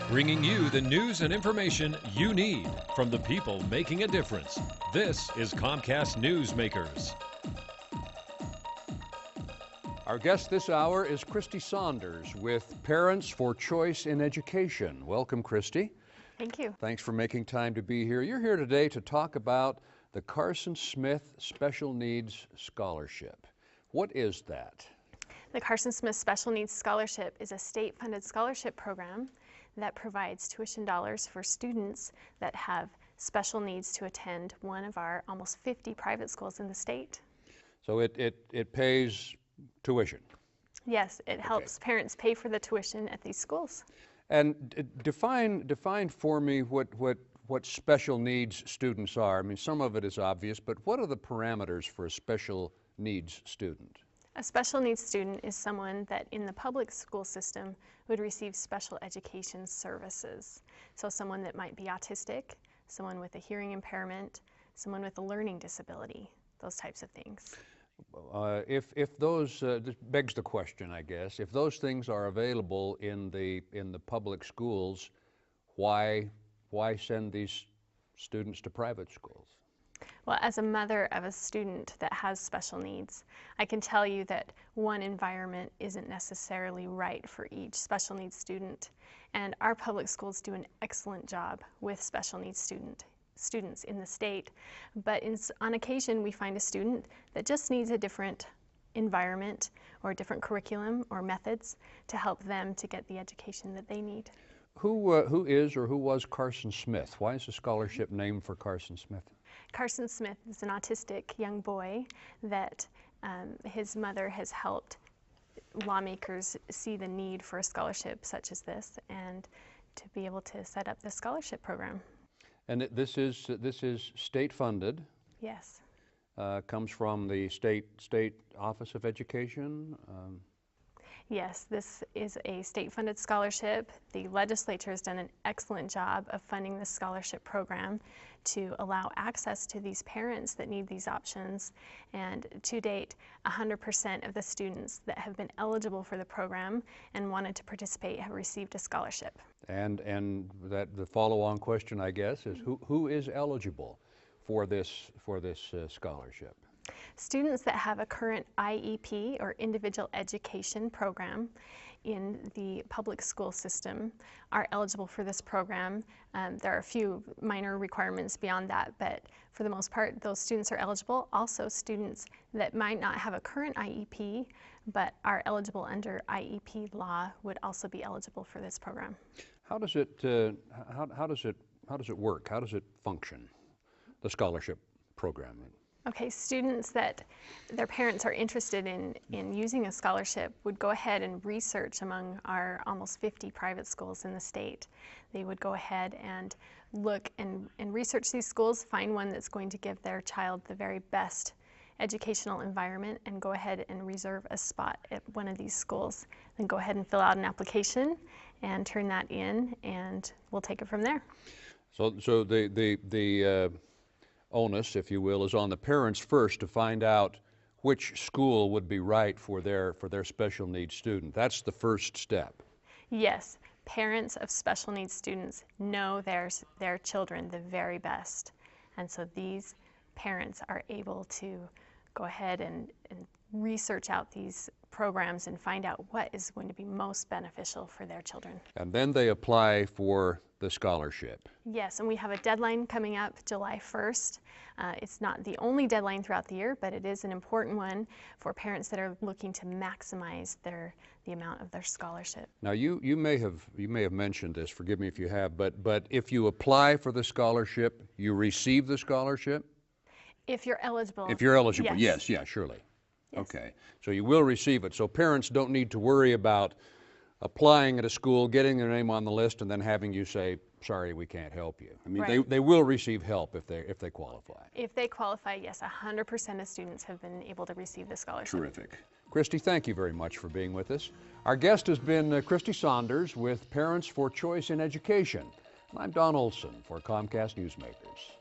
bringing you the news and information you need from the people making a difference. This is Comcast Newsmakers. Our guest this hour is Christy Saunders with Parents for Choice in Education. Welcome, Christy. Thank you. Thanks for making time to be here. You're here today to talk about the Carson Smith Special Needs Scholarship. What is that? The Carson Smith Special Needs Scholarship is a state-funded scholarship program that provides tuition dollars for students that have special needs to attend one of our almost 50 private schools in the state. So it pays tuition? Yes, it helps parents pay for the tuition at these schools. And define for me what special needs students are. I mean, some of it is obvious, but what are the parameters for a special needs student? A special needs student is someone that in the public school system would receive special education services. So someone that might be autistic, someone with a hearing impairment, someone with a learning disability, those types of things. If those, this begs the question, I guess, if those things are available in the public schools, why send these students to private schools? Well, as a mother of a student that has special needs, I can tell you that one environment isn't necessarily right for each special needs student. And our public schools do an excellent job with special needs students in the state. But on occasion, we find a student that just needs a different environment or a different curriculum or methods to help them to get the education that they need. Who is or who was Carson Smith? Why is the scholarship named for Carson Smith? Carson Smith is an autistic young boy that his mother has helped lawmakers see the need for a scholarship such as this and to be able to set up this scholarship program. And this is state funded? Yes. Comes from the state Office of Education? Yes, this is a state-funded scholarship. The legislature has done an excellent job of funding this scholarship program to allow access to these parents that need these options. And to date, 100% of the students that have been eligible for the program and wanted to participate have received a scholarship. And that the follow-on question, I guess, is who is eligible for this scholarship? Students that have a current IEP or individual education program in the public school system are eligible for this program. There are a few minor requirements beyond that, but for the most part, those students are eligible. Also, students that might not have a current IEP but are eligible under IEP law would also be eligible for this program. How does it work? How does it function, the scholarship program? Okay, students that their parents are interested in using a scholarship would go ahead and research among our almost 50 private schools in the state. They would go ahead and look and research these schools, find one that's going to give their child the very best educational environment, and go ahead and reserve a spot at one of these schools. Then go ahead and fill out an application and turn that in, and we'll take it from there. So the onus, if you will, is on the parents first to find out which school would be right for their special needs student. That's the first step. Yes, parents of special needs students know their children the very best, and so these parents are able to go ahead and research out these programs and find out what is going to be most beneficial for their children. And then they apply for the scholarship. Yes, and we have a deadline coming up July 1st. It's not the only deadline throughout the year, but it is an important one for parents that are looking to maximize the amount of their scholarship. Now you may have mentioned this, forgive me if you have, but if you apply for the scholarship, you receive the scholarship? If you're eligible. If you're eligible, yes. Yeah, surely. Yes. Okay, so you will receive it. So parents don't need to worry about applying at a school, getting their name on the list, and then having you say, sorry, we can't help you. I mean, right. they will receive help if they qualify. If they qualify, yes, 100% of students have been able to receive the scholarship. Terrific. Christy, thank you very much for being with us. Our guest has been Christy Saunders with Parents for Choice in Education. I'm Don Olson for Comcast Newsmakers.